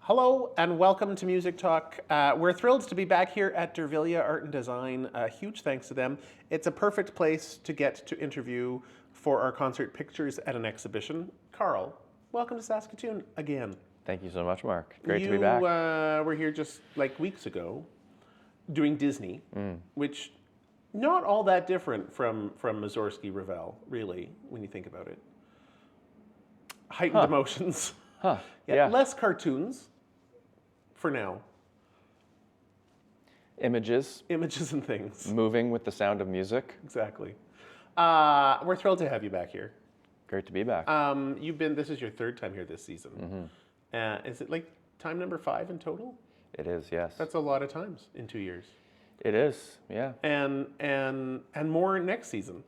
Hello and welcome to Music Talk. We're thrilled to be back here at Dervilla Art and Design. Huge thanks to them. It's a perfect place to get to interview for our concert Pictures at an Exhibition. Karl, welcome to Saskatoon again. Thank you so much, Mark. Great to be back. You were here just like weeks ago doing Disney, which not all that different from Mussorgsky-Ravel, really, when you think about it. Heightened emotions. Yeah. Less cartoons. For now. Images. Images and things. Moving with the sound of music. Exactly. We're thrilled to have you back here. Great to be back. This is your third time here this season. Is it like time number 5 in total? It is, yes. That's a lot of times in 2 years. It is, yeah. And more next season.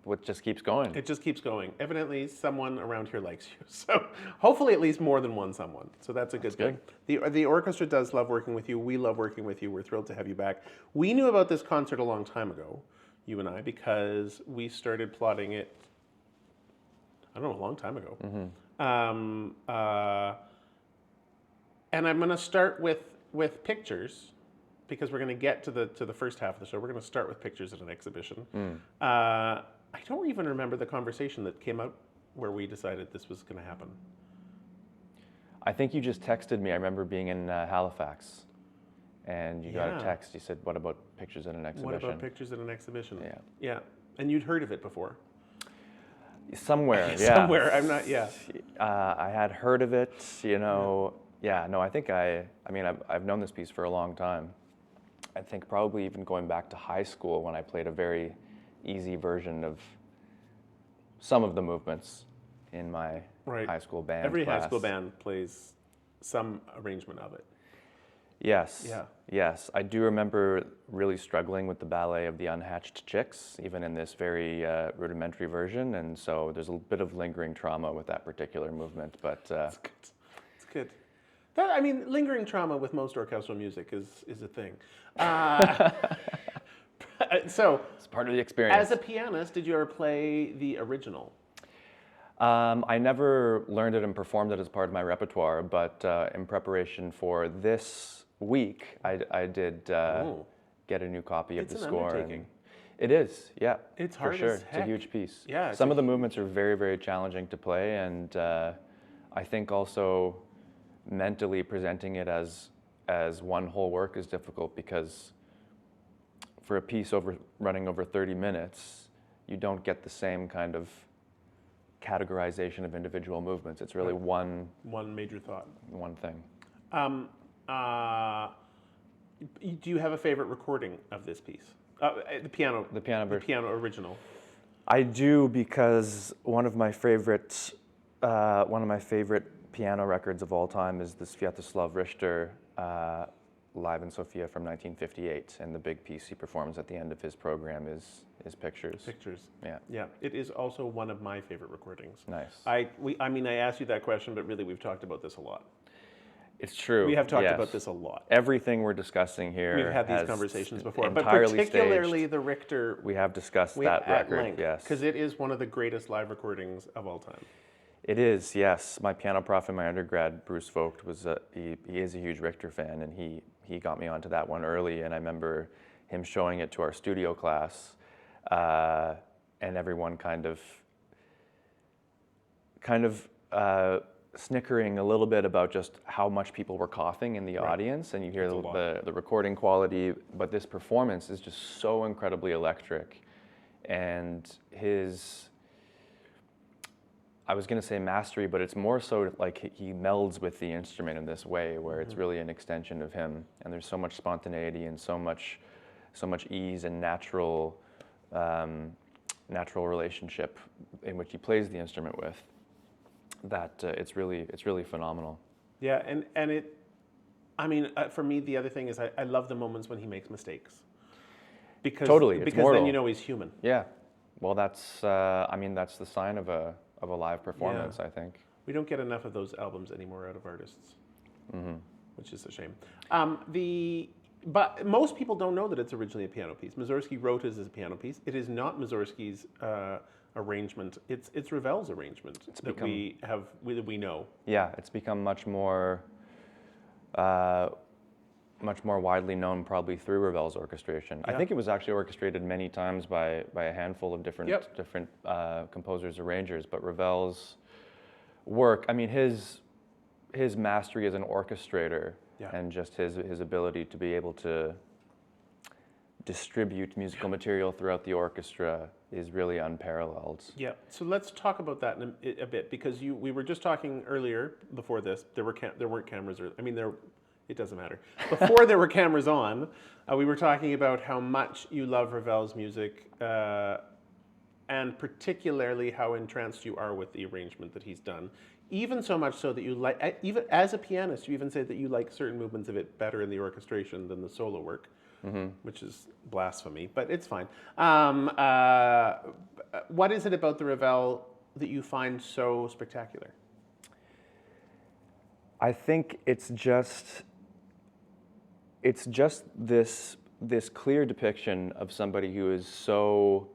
What just keeps going. It just keeps going. Evidently, someone around here likes you. So hopefully at least more than one someone. So that's a good thing. The orchestra does love working with you. We love working with you. We're thrilled to have you back. We knew about this concert a long time ago, you and I, because we started plotting it, I don't know, a long time ago. And I'm going to start with pictures, because we're going to get to the first half of the show. We're going to start with Pictures at an Exhibition. I don't even remember the conversation that came out where we decided this was going to happen. I think you just texted me. I remember being in Halifax, and you got a text. You said, "What about Pictures at an Exhibition?" What about Pictures at an Exhibition? Yeah. Yeah. And you'd heard of it before? Somewhere, yeah. Somewhere. I'm not. Yeah. I had heard of it. You know. Yeah. No. I think I've known this piece for a long time. I think probably even going back to high school when I played a very easy version of some of the movements in my high school band Every class. high school band plays some arrangement of it. Yes. Yeah. Yes. I do remember really struggling with the ballet of the Unhatched Chicks, even in this very rudimentary version, and so there's a bit of lingering trauma with that particular movement, but... It's good. It's good. Lingering trauma with most orchestral music is a thing. So, it's part of the experience. As a pianist, did you ever play the original? I never learned it and performed it as part of my repertoire, but in preparation for this week, I did get a new copy of the score. It's an undertaking. It is, yeah. It's hard for sure. as heck. It's a huge piece. Yeah. Some of the movements are very, very challenging to play, and I think also mentally presenting it as one whole work is difficult, because for a piece running over 30 minutes, you don't get the same kind of categorization of individual movements. It's really one major thought. One thing. Do you have a favorite recording of this piece? The piano version. The piano original. I do, because one of my favorite piano records of all time is the Sviatoslav Richter Live in Sofia from 1958, and the big piece he performs at the end of his program is Pictures. Pictures. Yeah. Yeah. It is also one of my favorite recordings. Nice. I asked you that question, but really we've talked about this a lot. It's true. We have talked about this a lot. Everything we're discussing here, we've had these conversations before, but entirely particularly staged. the Richter. We have discussed that record, yes. Because it is one of the greatest live recordings of all time. It is, yes. My piano prof in my undergrad, Bruce Vogt, he is a huge Richter fan, and he got me onto that one early, and I remember him showing it to our studio class, and everyone kind of snickering a little bit about just how much people were coughing in the audience, and you hear the recording quality, but this performance is just so incredibly electric, and I was going to say mastery, but it's more so like he melds with the instrument in this way, where it's really an extension of him, and there's so much spontaneity and so much ease and natural relationship in which he plays the instrument with, that it's really phenomenal. Yeah, and for me, the other thing is I love the moments when he makes mistakes. Because then you know he's human. Yeah, well, that's the sign of a live performance, I think. We don't get enough of those albums anymore out of artists, which is a shame. But most people don't know that it's originally a piano piece. Mussorgsky wrote it as a piano piece. It is not Mussorgsky's arrangement. It's Ravel's arrangement we know. Yeah, it's become much more much more widely known probably through Ravel's orchestration. I Yeah. think it was actually orchestrated many times by a handful of different Yep. different composers, arrangers, but Ravel's work, I mean, his mastery as an orchestrator Yeah. and just his ability to be able to distribute musical material throughout the orchestra is really unparalleled. Yeah. So let's talk about that in a bit, because we were just talking earlier before this. There weren't cameras. I mean, it doesn't matter. Before there were cameras on, we were talking about how much you love Ravel's music, and particularly how entranced you are with the arrangement that he's done. Even so much so that you like, even as a pianist, you even say that you like certain movements of it better in the orchestration than the solo work. Which is blasphemy, but it's fine. What is it about the Ravel that you find so spectacular? I think it's just this clear depiction of somebody who is so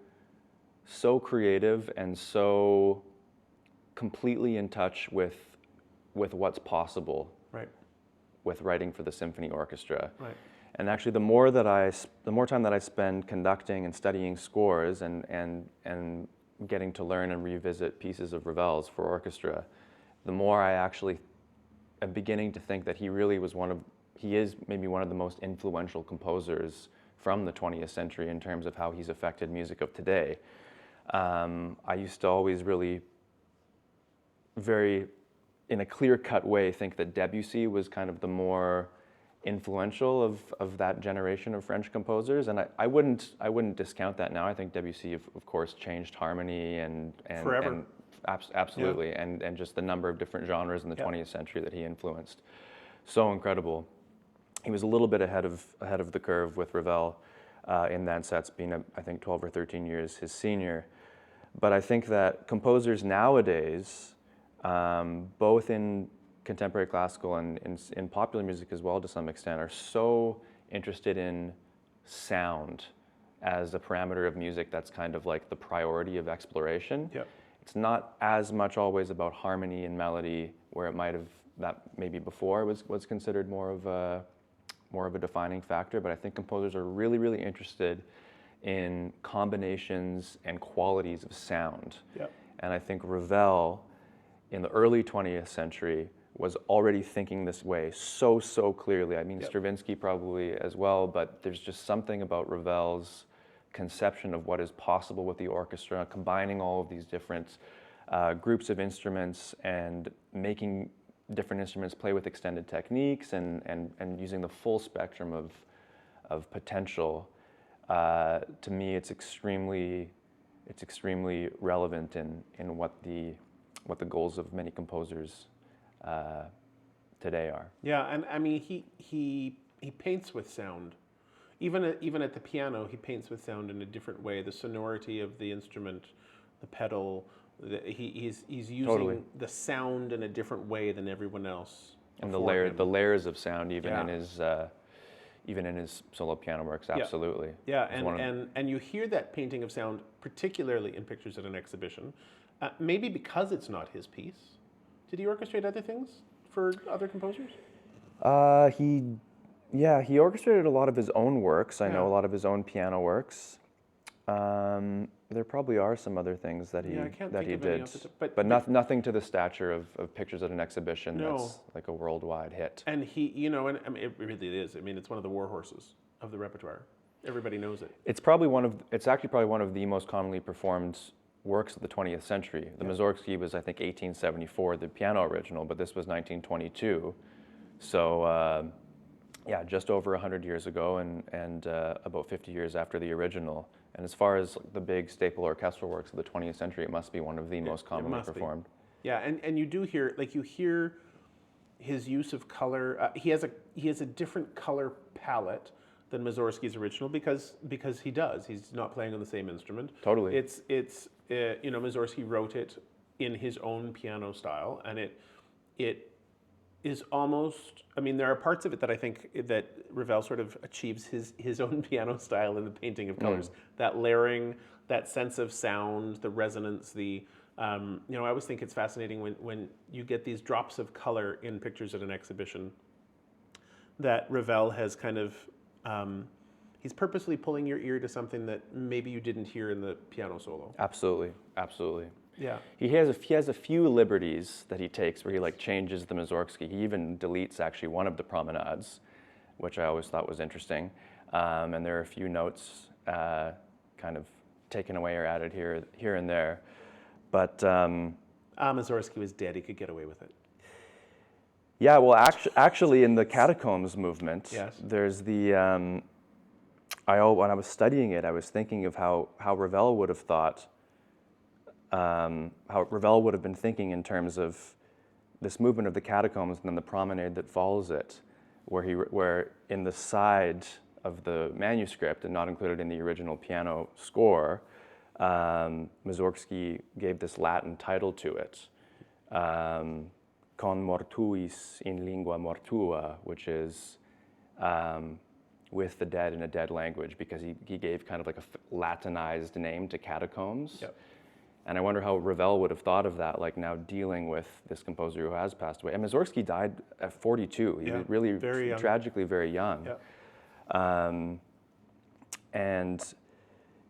creative and so completely in touch with what's possible Right. with writing for the symphony orchestra. Right. And actually, the more time that I spend conducting and studying scores and getting to learn and revisit pieces of Ravel's for orchestra, the more I actually am beginning to think that he is maybe one of the most influential composers from the 20th century in terms of how he's affected music of today. I used to always really very, in a clear-cut way, think that Debussy was kind of the more influential of that generation of French composers, and I wouldn't discount that now. I think Debussy, of course, changed harmony and Forever. absolutely, Yeah. and just the number of different genres in the Yeah. 20th century that he influenced. So incredible. He was a little bit ahead of the curve with Ravel in that sense, being I think 12 or 13 years his senior. But I think that composers nowadays, both in contemporary classical and in popular music as well to some extent, are so interested in sound as a parameter of music that's kind of like the priority of exploration. Yep. It's not as much always about harmony and melody, where it might have, that maybe before was considered more of a defining factor, but I think composers are really, really interested in combinations and qualities of sound. Yep. And I think Ravel in the early 20th century was already thinking this way so clearly. I mean, Yep. Stravinsky probably as well, but there's just something about Ravel's conception of what is possible with the orchestra, combining all of these different groups of instruments and making different instruments play with extended techniques and using the full spectrum of potential. To me, it's extremely relevant in what the goals of many composers today are. Yeah, and I mean, he paints with sound. Even at the piano, he paints with sound in a different way. The sonority of the instrument, the pedal, he's using Totally. the sound in a different way than everyone else. And before him. the layers of sound even Yeah. in his solo piano works, absolutely. Yeah, It's one of- and you hear that painting of sound particularly in pictures at an exhibition, maybe because it's not his piece. Did he orchestrate other things for other composers? He orchestrated a lot of his own works. I know Yeah. a lot of his own piano works. There probably are some other things that he Yeah, I can't that think he of any did, off the top- but nothing to the stature of pictures at an exhibition No. that's like a worldwide hit. And he, and I mean, it really is. I mean, it's one of the war horses of the repertoire. Everybody knows it. It's actually probably one of the most commonly performed works of the 20th century. The Mussorgsky was, I think, 1874, the piano original, but this was 1922. So, just over 100 years ago and about 50 years after the original. And as far as the big staple orchestral works of the 20th century, it must be one of the most commonly must be. performed. Yeah, and you do hear, you hear his use of color. He has a different color palette than Mussorgsky's original because he does. He's not playing on the same instrument. Totally. It's Mussorgsky wrote it in his own piano style, and it is almost, I mean, there are parts of it that I think that Ravel sort of achieves his own piano style in the painting of colors. That layering, that sense of sound, the resonance, I always think it's fascinating when you get these drops of color in pictures at an exhibition. that Ravel has kind of, he's purposely pulling your ear to something that maybe you didn't hear in the piano solo. Absolutely, absolutely. Yeah. He has a few liberties that he takes where he like changes the Mussorgsky. He even deletes actually one of the promenades, which I always thought was interesting. And there are a few notes kind of taken away or added here and there. But Mussorgsky was dead. He could get away with it. yeah, well, actually, in the Catacombs movement, Yes. there's the. When I was studying it, I was thinking of how Ravel would have thought. How Ravel would have been thinking in terms of this movement of the Catacombs and then the promenade that follows it, where in the side of the manuscript and not included in the original piano score, Mussorgsky gave this Latin title to it, Con mortuis in lingua mortua, which is with the dead in a dead language, because he gave kind of like a Latinized name to Catacombs. Yep. And I wonder how Ravel would have thought of that, like now dealing with this composer who has passed away. And Mussorgsky died at 42. He was really very young. tragically very young. Yeah. And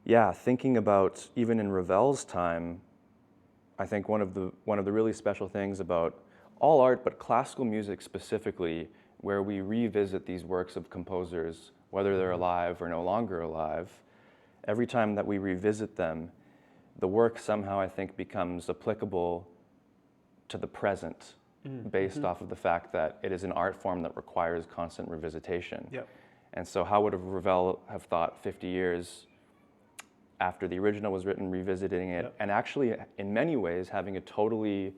yeah, thinking about even in Ravel's time, I think one of the really special things about all art, but classical music specifically, where we revisit these works of composers, whether they're alive or no longer alive, every time that we revisit them, the work somehow, I think, becomes applicable to the present based off of the fact that it is an art form that requires constant revisitation. Yep. And so how would Ravel have thought 50 years after the original was written, revisiting it, and actually, in many ways, having a totally,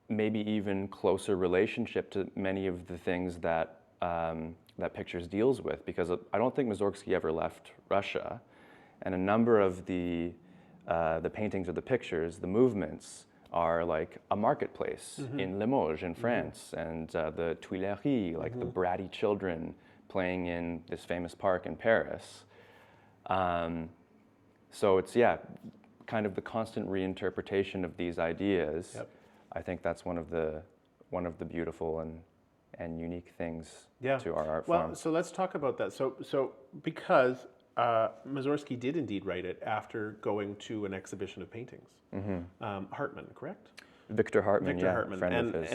maybe even closer relationship to many of the things that that Pictures deals with? Because I don't think Mussorgsky ever left Russia. And a number of the paintings or the pictures, the movements, are like a marketplace in Limoges in France, and the Tuileries, like the bratty children playing in this famous park in Paris. So it's, kind of the constant reinterpretation of these ideas. Yep. I think that's one of the beautiful and unique things to our art form. Well, so let's talk about that. So because Mussorgsky did indeed write it after going to an exhibition of paintings. Hartmann, correct? Victor Hartmann, Hartmann, friend of his.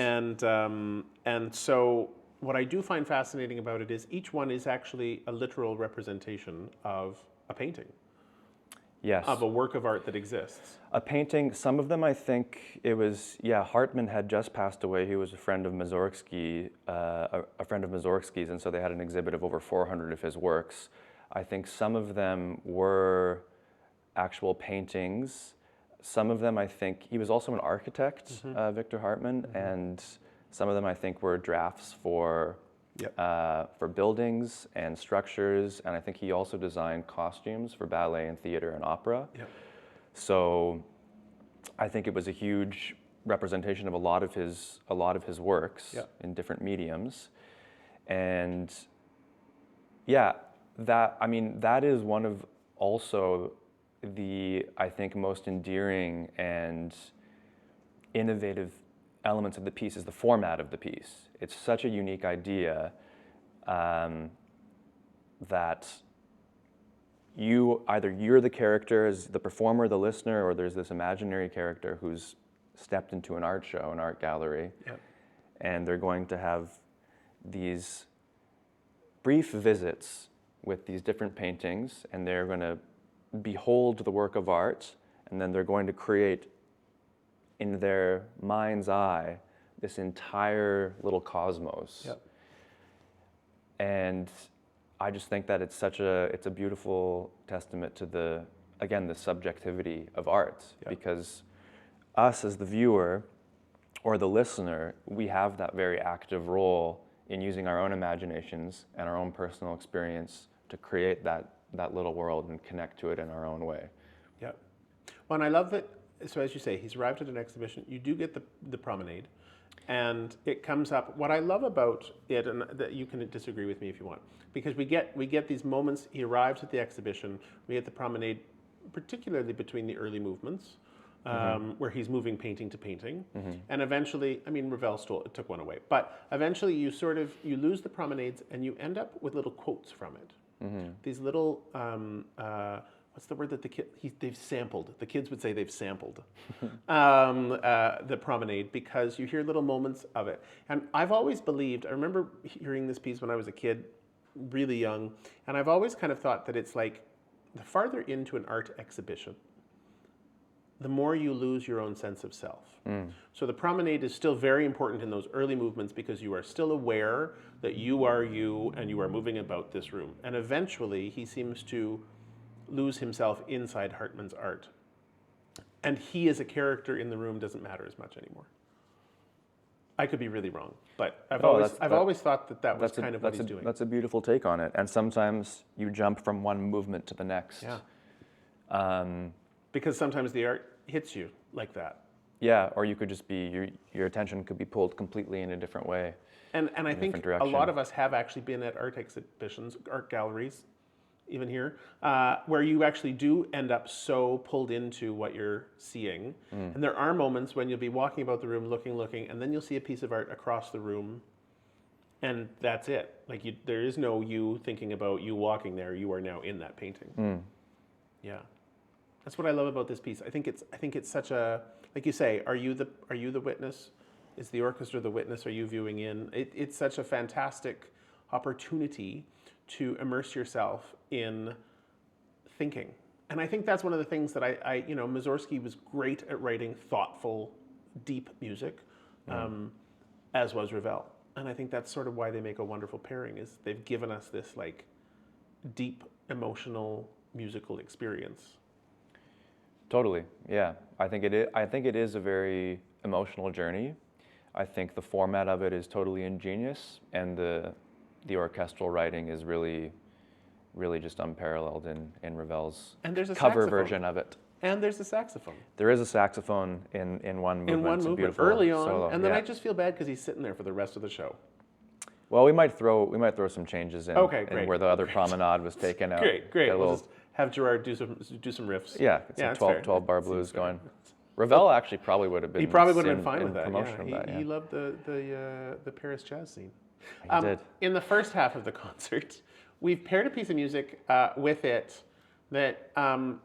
And so what I do find fascinating about it is each one is actually a literal representation of a painting. Yes. Of a work of art that exists. A painting, some of them I think it was, Hartmann had just passed away. He was a friend of Mussorgsky, a friend of Mussorgsky's, and so they had an exhibit of over 400 of his works. I think some of them were actual paintings. Some of them, I think, he was also an architect, Victor Hartmann, and some of them I think were drafts for buildings and structures, and I think he also designed costumes for ballet and theater and opera. So I think it was a huge representation of a lot of his works in different mediums, and that is one of also the, I think, most endearing and innovative elements of the piece is the format of the piece. It's such a unique idea that you're the character as the performer, the listener, or there's this imaginary character who's stepped into an art show, an art gallery, and they're going to have these brief visits with these different paintings, and they're going to behold the work of art, and then they're going to create in their mind's eye this entire little cosmos. And I just think that it's a beautiful testament to the subjectivity of art, because us as the viewer or the listener, we have that very active role in using our own imaginations and our own personal experience to create that little world and connect to it in our own way. Well, and I love that, so as you say, he's arrived at an exhibition, you do get the promenade, and it comes up. What I love about it, and that you can disagree with me if you want, because we get these moments, he arrives at the exhibition, we get the promenade, particularly between the early movements, where he's moving painting to painting. And eventually, I mean, Ravel took one away, but eventually you you lose the promenades and you end up with little quotes from it. These little, what's the word that they've sampled? The kids would say they've sampled the promenade, because you hear little moments of it. And I've always believed, I remember hearing this piece when I was a kid, really young, and I've always kind of thought that it's like, the farther into an art exhibition, the more you lose your own sense of self. So the promenade is still very important in those early movements, because you are still aware that you are you and you are moving about this room. And eventually he seems to lose himself inside Hartmann's art. And he as a character in the room doesn't matter as much anymore. I could be really wrong, but I've always thought that was kind of what he's doing. That's a beautiful take on it. And sometimes you jump from one movement to the next. Yeah. Because sometimes the art hits you like that. Yeah, or you could just be, your attention could be pulled completely in a different way. And I think a lot of us have actually been at art exhibitions, art galleries, even here, where you actually do end up so pulled into what you're seeing. And there are moments when you'll be walking about the room, looking, and then you'll see a piece of art across the room, and that's it. Like, there is no you thinking about you walking there. You are now in that painting. Yeah, that's what I love about this piece. I think it's such a, like you say, are you the witness? Is the orchestra the witness? Are you viewing in? It's such a fantastic opportunity to immerse yourself in thinking. And I think that's one of the things that Mussorgsky was great at writing thoughtful, deep music, as was Ravel. And I think that's sort of why they make a wonderful pairing, is they've given us this like deep, emotional, musical experience. Totally, yeah. I think it is a very emotional journey. I think the format of it is totally ingenious, and the orchestral writing is really just unparalleled in Ravel's cover version of it. And there's a saxophone. There is a saxophone in one movement. In one it's a movement, beautiful early on, solo. and then I just feel bad because he's sitting there for the rest of the show. Well, we might throw some changes in, in where the other promenade was taken out. Great. We'll just have Gerard do some riffs. Yeah, some 12 bar blues going. Ravel actually probably would have been. He probably would have been fine with that. Promotion of that. He loved the Paris jazz scene. He did. In the first half of the concert, we've paired a piece of music with it that I'm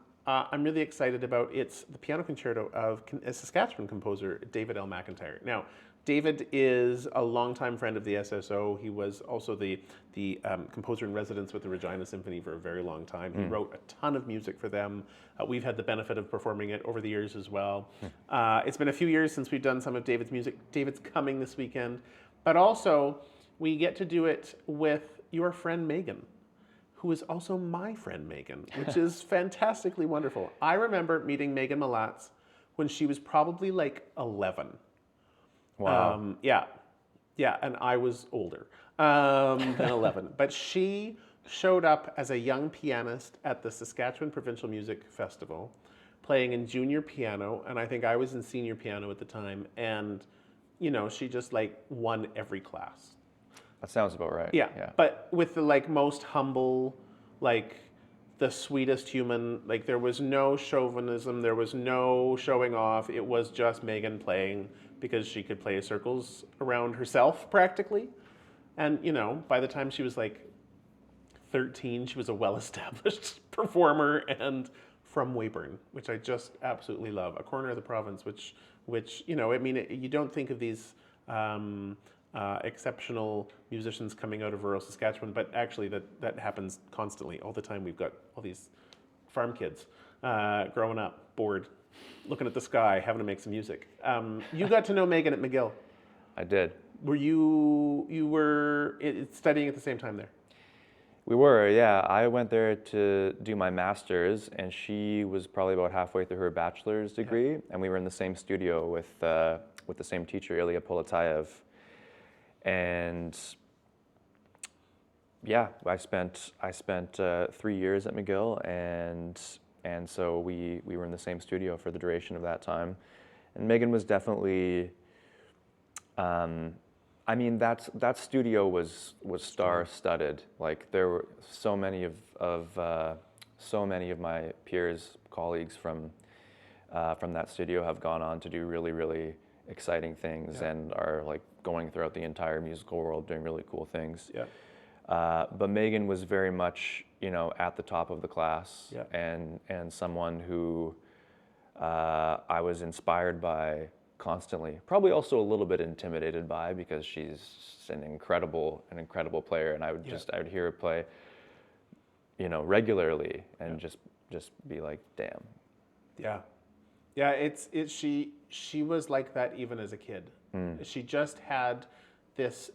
really excited about. It's the Piano Concerto of a Saskatchewan composer, David L. McIntyre. Now, David is a longtime friend of the SSO. He was also the composer in residence with the Regina Symphony for a very long time. He wrote a ton of music for them. We've had the benefit of performing it over the years as well. It's been a few years since we've done some of David's music. David's coming this weekend. But also, we get to do it with your friend Megan, who is also my friend Megan, which is fantastically wonderful. I remember meeting Megan Malatz when she was probably like 11. Wow. Yeah, and I was older than 11. But she showed up as a young pianist at the Saskatchewan Provincial Music Festival, playing in junior piano, and I think I was in senior piano at the time, and she just like won every class. That sounds about right. Yeah. But with the like most humble, like the sweetest human, like there was no chauvinism, there was no showing off. It was just Megan playing because she could play circles around herself practically. And by the time she was like 13, she was a well-established performer and from Weyburn, which I just absolutely love. A corner of the province, which you don't think of these exceptional musicians coming out of rural Saskatchewan, but actually that happens constantly, all the time. We've got all these farm kids growing up, bored, looking at the sky, having to make some music. You got to know Megan at McGill. I did. Were you were studying at the same time there? We were, yeah. I went there to do my master's, and she was probably about halfway through her bachelor's degree, and we were in the same studio with the same teacher, Ilya Poletayev. And yeah, I spent 3 years at McGill, and so we were in the same studio for the duration of that time. And Megan was definitely, that studio was star-studded. Like there were so many of my peers, colleagues from from that studio have gone on to do really, really exciting things and are like going throughout the entire musical world doing really cool things. Yeah. But Megan was very much, at the top of the class Yeah. and someone who I was inspired by constantly. Probably also a little bit intimidated by, because she's an incredible player, and I would hear her play, regularly, and just be like, damn. Yeah. Yeah, she was like that even as a kid. She just had this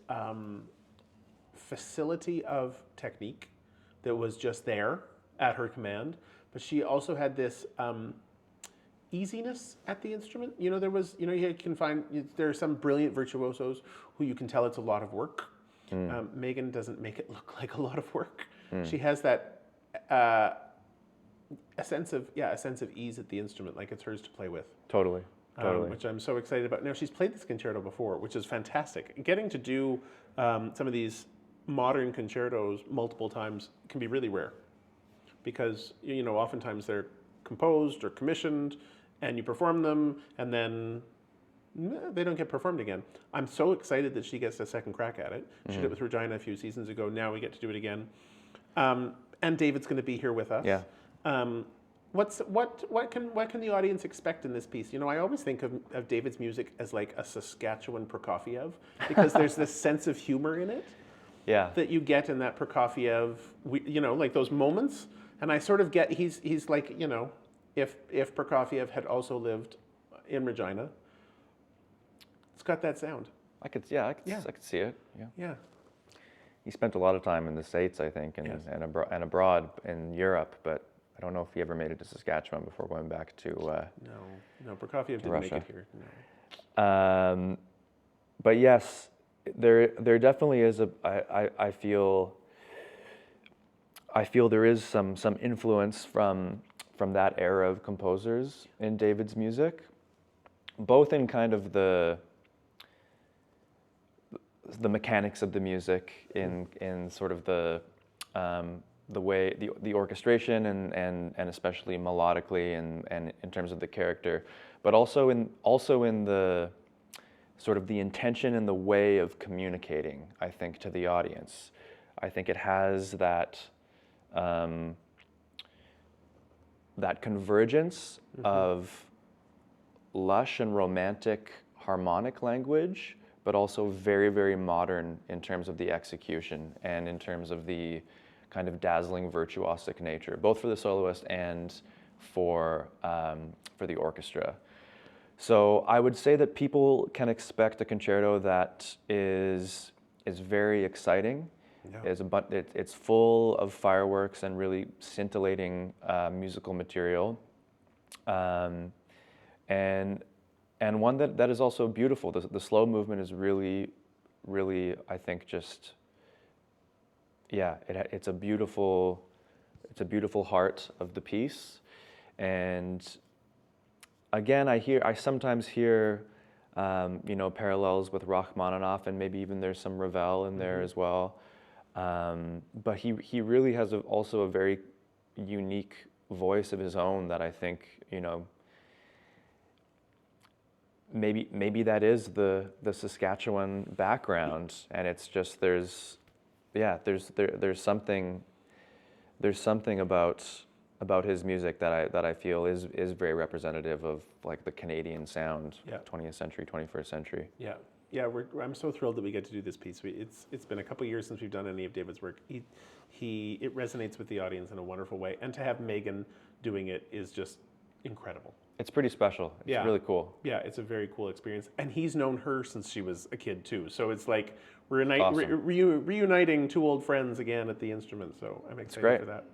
facility of technique that was just there at her command, but she also had this easiness at the instrument. There was, you can find, there are some brilliant virtuosos who you can tell it's a lot of work. Megan doesn't make it look like a lot of work. She has that a sense of ease at the instrument, like it's hers to play with. Totally. Which I'm so excited about. Now, she's played this concerto before, which is fantastic. Getting to do some of these modern concertos multiple times can be really rare, because oftentimes they're composed or commissioned, and you perform them, and then they don't get performed again. I'm so excited that she gets a second crack at it. She did it with Regina a few seasons ago. Now we get to do it again. And David's going to be here with us. Yeah. What can the audience expect in this piece? I always think of David's music as like a Saskatchewan Prokofiev, because there's this sense of humor in it. Yeah. That you get in that Prokofiev, like those moments. And I sort of get he's like, if Prokofiev had also lived in Regina, it's got that sound. I could see it. Yeah. Yeah. He spent a lot of time in the States, I think, and abroad in Europe, but I don't know if he ever made it to Saskatchewan before going back to No, Prokofiev didn't Russia. make it here. No. But yes, there definitely is I feel there is some influence from that era of composers in David's music, both in kind of the mechanics of the music, in sort of the way the orchestration and especially melodically and in terms of the character, but also in the sort of the intention and the way of communicating, I think, to the audience. I think it has that convergence of lush and romantic harmonic language, but also very, very modern in terms of the execution and in terms of the kind of dazzling virtuosic nature, both for the soloist and for the orchestra. So I would say that people can expect a concerto that is very exciting. Yeah. It's full of fireworks and really scintillating musical material, and one that is also beautiful. The slow movement is really, really, I think, just it's a beautiful heart of the piece. And again, I sometimes hear parallels with Rachmaninoff, and maybe even there's some Ravel in there as well. But he really has also a very unique voice of his own that I think, maybe that is the Saskatchewan background, and it's just there's something about his music that I feel is very representative of like the Canadian sound, 20th century, 21st century. Yeah. Yeah, I'm so thrilled that we get to do this piece. It's been a couple years since we've done any of David's work. It resonates with the audience in a wonderful way, and to have Megan doing it is just incredible. It's pretty special. It's really cool. Yeah, it's a very cool experience, and he's known her since she was a kid too. So it's like we're reuniting two old friends again at the instrument. So I'm excited for that.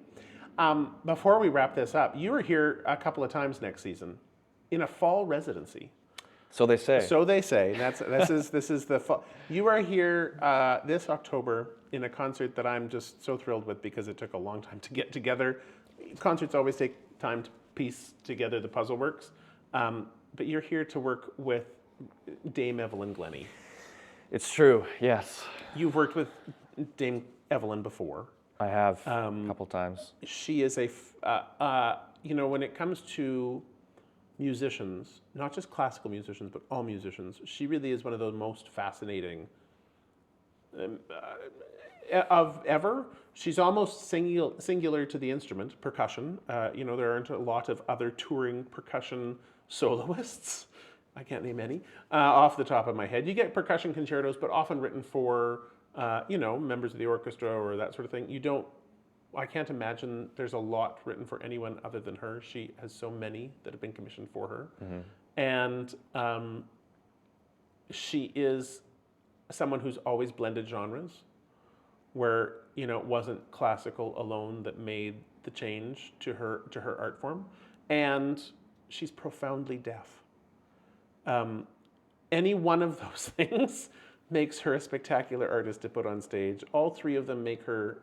Before we wrap this up, you were here a couple of times next season in a fall residency. So they say. So they say. This is the fall. You are here this October in a concert that I'm just so thrilled with, because it took a long time to get together. Concerts always take time to piece together the puzzle works, but you're here to work with Dame Evelyn Glennie. It's true. Yes. You've worked with Dame Evelyn before. I have a couple times. She is when it comes to musicians, not just classical musicians, but all musicians, she really is one of the most fascinating of ever. She's almost singular to the instrument, percussion. There aren't a lot of other touring percussion soloists. I can't name any off the top of my head. You get percussion concertos, but often written for, members of the orchestra or that sort of thing. I can't imagine there's a lot written for anyone other than her. She has so many that have been commissioned for her. And she is someone who's always blended genres, where it wasn't classical alone that made the change to her art form, and she's profoundly deaf. Any one of those things makes her a spectacular artist to put on stage. All three of them make her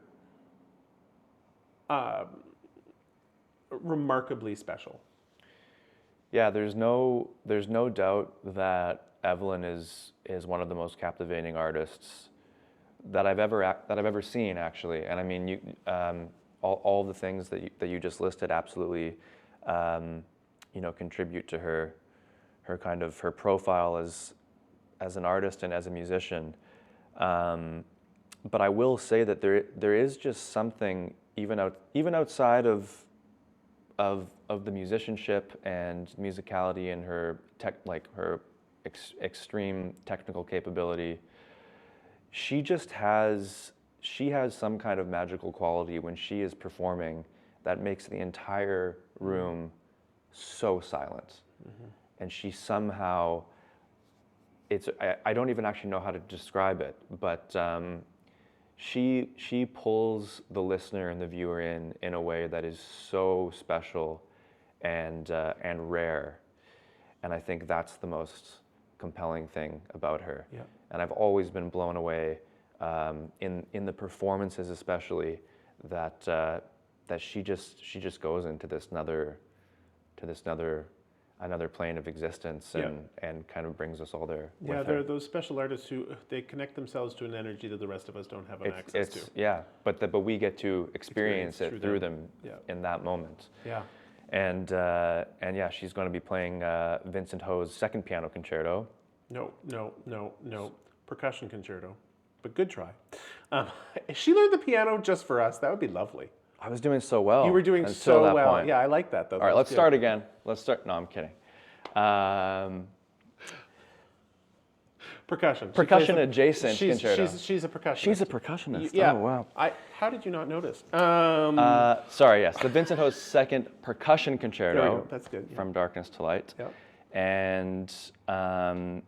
remarkably special. Yeah, there's no doubt that Evelyn is one of the most captivating artists that I've ever seen, actually. And I mean, all the things that you just listed absolutely, contribute to her kind of her profile as an artist and as a musician. But I will say that there is just something even outside of the musicianship and musicality and her extreme technical capability. She has some kind of magical quality when she is performing that makes the entire room so silent. And she somehow, I don't even actually know how to describe it, but she pulls the listener and the viewer in a way that is so special and rare. And I think that's the most compelling thing about her. Yeah. And I've always been blown away in the performances, especially that she just goes into this another plane of existence and kind of brings us all there. Yeah, there are those special artists who they connect themselves to an energy that the rest of us don't have access to. Yeah, but we get to experience it through them in that moment. Yeah. And yeah, she's going to be playing Vincent Ho's second piano concerto. No. Percussion concerto. But good try. If she learned the piano just for us, that would be lovely. I was doing so well. You were doing until so that well. point. Yeah, I like that though. All right, let's start again. No, I'm kidding. Percussion. Percussion adjacent concerto. She's a percussionist. She's a percussionist. Yeah. Oh, wow. How did you not notice? Sorry, yes. The Vincent Ho's second percussion concerto. There we go. That's good. Yeah. From Darkness to Light. Yeah. And and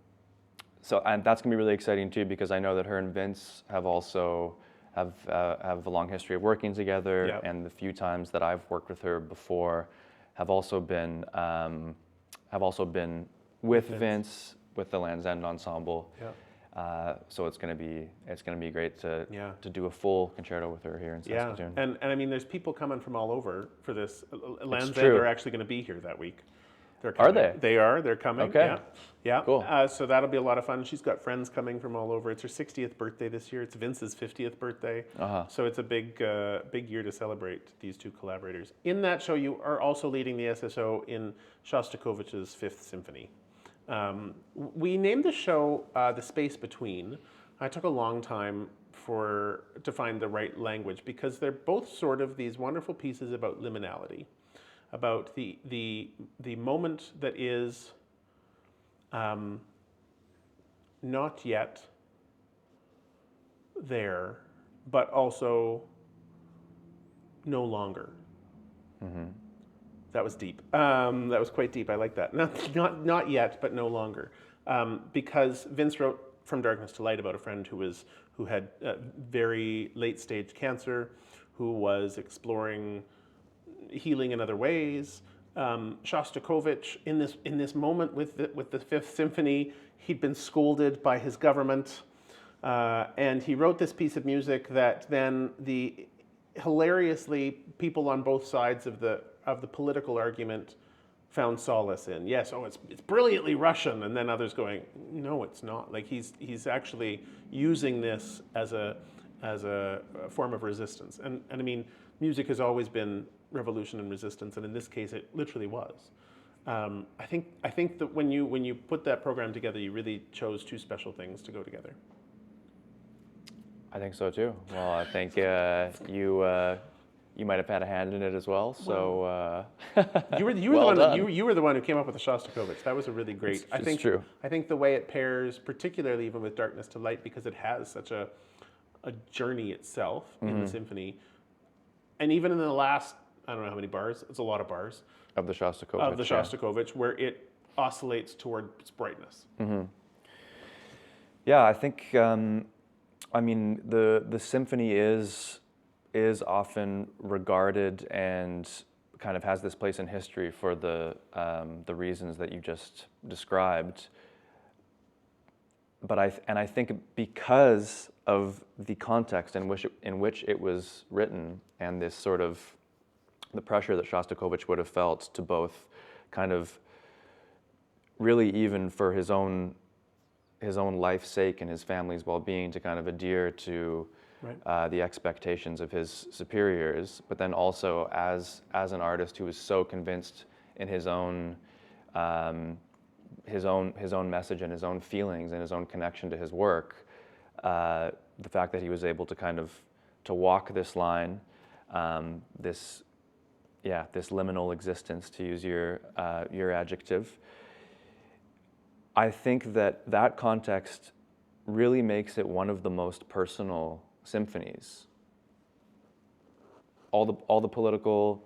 that's going to be really exciting too, because I know that her and Vince have also have a long history of working together, and the few times that I've worked with her before have also been with Vince with the Land's End Ensemble. Yeah. So it's going to be great to do a full concerto with her here in Saskatoon. Yeah, and I mean, there's people coming from all over for this. Land's End true. are actually going to be here that week. They're Are coming. they? They are. They're coming. Okay. Yeah. Cool. So that'll be a lot of fun. She's got friends coming from all over. It's her 60th birthday this year. It's Vince's 50th birthday. So it's a big year to celebrate these two collaborators. In that show, you are also leading the SSO in Shostakovich's Fifth Symphony. We named the show The Space Between. I took a long time to find the right language, because they're both sort of these wonderful pieces about liminality, about the moment that is not yet there, but also no longer. That was deep. That was quite deep. I like that. Not yet, but no longer. Because Vince wrote From Darkness to Light about a friend who had very late stage cancer, who was exploring healing in other ways. Shostakovich, in this moment with the Fifth Symphony, he'd been scolded by his government, and he wrote this piece of music that then hilariously people on both sides of the political argument found solace in. Yes, it's brilliantly Russian, and then others going, no, it's not. Like he's actually using this as a form of resistance. And I mean, music has always been revolution and resistance, and in this case, it literally was. I think that when you put that program together, you really chose two special things to go together. I think so too. Well, I think you might have had a hand in it as well. So You were the well one done. you were the one who came up with the Shostakovich. That was a really great. It's true. I think the way it pairs, particularly even with Darkness to Light, because it has such a journey itself in the symphony, and even in the last, I don't know how many bars. It's a lot of bars Of the Shostakovich. of the Shostakovich, where it oscillates towards brightness. Yeah, I think. I mean, the symphony is often regarded and kind of has this place in history for the reasons that you just described. But I think because of the context in which it was written and this sort of the pressure that Shostakovich would have felt to both kind of really even for his own life's sake and his family's well-being to kind of adhere to the expectations of his superiors, but then also as an artist who was so convinced in his own message and his own feelings and his own connection to his work, the fact that he was able to kind of to walk this line, this liminal existence, to use your adjective. I think that context really makes it one of the most personal symphonies. All the political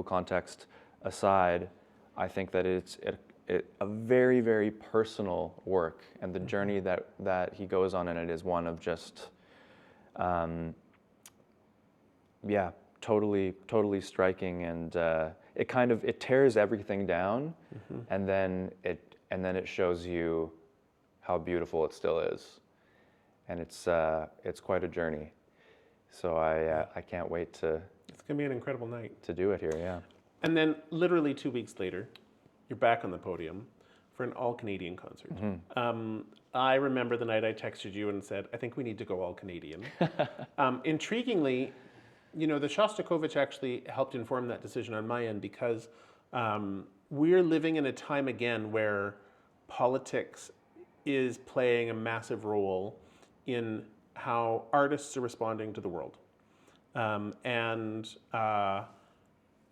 context aside, I think that it's a very, very personal work, and the journey that he goes on in it is one of just totally striking, and it tears everything down, and then it shows you how beautiful it still is, and it's quite a journey. So I can't wait to. It's gonna be an incredible night to do it here. Yeah. And then literally 2 weeks later, you're back on the podium for an all-Canadian concert. I remember the night I texted you and said, I think we need to go all-Canadian. Intriguingly, the Shostakovich actually helped inform that decision on my end, because we're living in a time again where politics is playing a massive role in how artists are responding to the world.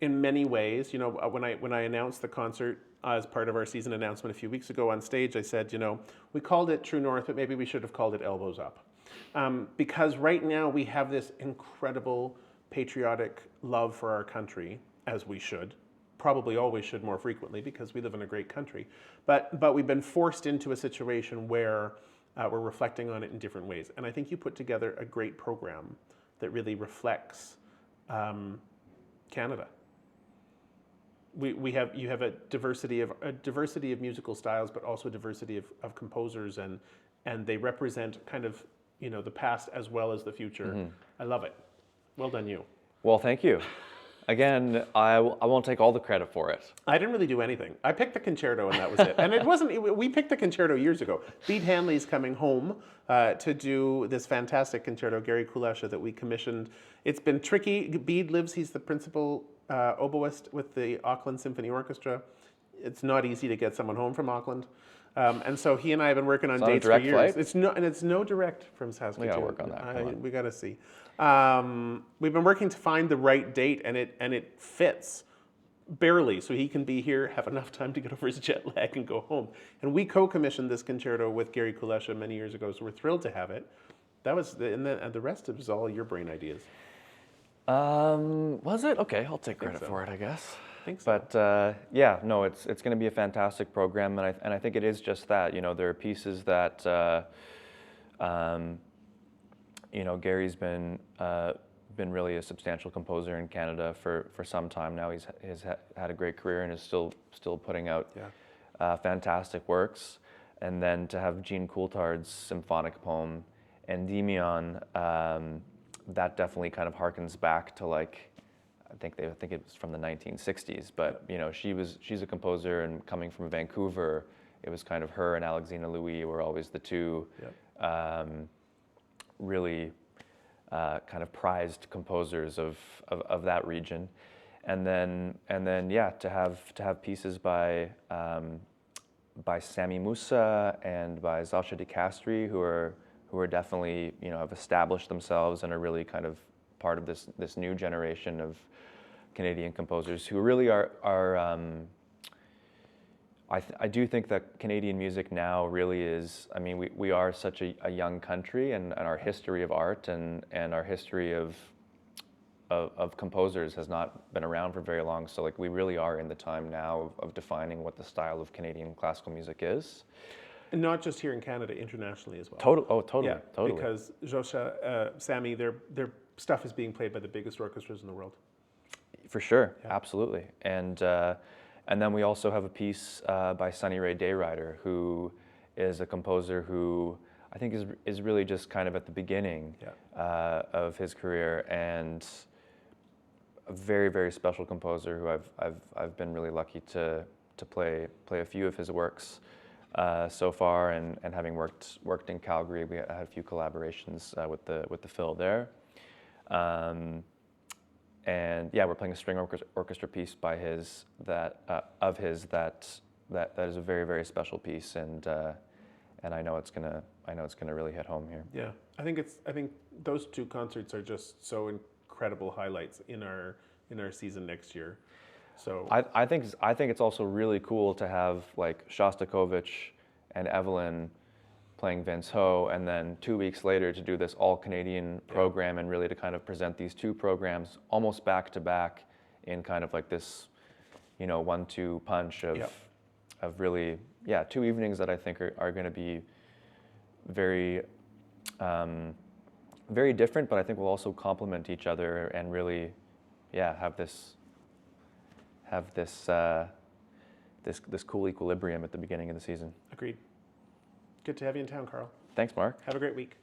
In many ways, when I announced the concert as part of our season announcement a few weeks ago on stage, I said, we called it True North, but maybe we should have called it Elbows Up. Because right now we have this incredible patriotic love for our country, as we should, probably always should more frequently, because we live in a great country. But we've been forced into a situation where we're reflecting on it in different ways. And I think you put together a great program that really reflects Canada. You have a diversity of musical styles, but also a diversity of composers, and they represent kind of the past as well as the future. I love it. Well done, you. Well, thank you. Again, I won't take all the credit for it. I didn't really do anything. I picked the concerto, and that was it. And it wasn't. We picked the concerto years ago. Bede Hanley's coming home to do this fantastic concerto, Gary Kulesza, that we commissioned. It's been tricky. Bede lives. He's the principal oboist with the Auckland Symphony Orchestra. It's not easy to get someone home from Auckland. And so he and I have been working on dates for years. Flight? It's no direct from Saskatoon. We gotta work on that. We gotta see. We've been working to find the right date, and it fits barely, so he can be here, have enough time to get over his jet lag, and go home. And we co-commissioned this concerto with Gary Kulesza many years ago, so we're thrilled to have it. That was and the rest was all your brain ideas. Was it? Okay, I'll take credit for it, I guess. I think so. But it's going to be a fantastic program, and I think it is just that. There are pieces that Gary's been really a substantial composer in Canada for some time now. He's had a great career and is still putting out fantastic works. And then to have Jean Coulthard's symphonic poem, Endymion, that definitely kind of harkens back to I think it was from the 1960s, but she's a composer, and coming from Vancouver, it was kind of her and Alexina Louis were always the two really kind of prized composers of that region. and then yeah, to have pieces by Sami Musa and by Zasha De Castri, who are definitely, have established themselves and are really kind of part of this new generation of Canadian composers who really are I do think that Canadian music now really is, I mean, we are such a young country, and our history of art and our history of composers has not been around for very long. So like we really are in the time now of defining what the style of Canadian classical music is. And not just here in Canada, internationally as well. Totally. Yeah, because Josha, Sami, their stuff is being played by the biggest orchestras in the world. For sure, Yeah. absolutely. And then we also have a piece by Sunny Ray Dayrider, who is a composer who I think is really just kind of at the beginning of his career, and a very, very special composer who I've been really lucky to play a few of his works so far, and having worked in Calgary, we had a few collaborations with the Phil there. And yeah, we're playing a string orchestra piece by his that is a very, very special piece, and I know it's gonna really hit home here. Yeah, I think those two concerts are just so incredible highlights in our season next year. So I think it's also really cool to have like Shostakovich and Evelyn playing Vince Ho, and then 2 weeks later to do this all Canadian program, and really to kind of present these two programs almost back to back in kind of like this, 1-2 punch of really, 2 evenings that I think are going to be very, very different, but I think will also complement each other and really, have this cool equilibrium at the beginning of the season. agreed. Good to have you in town, Karl. Thanks, Mark. Have a great week.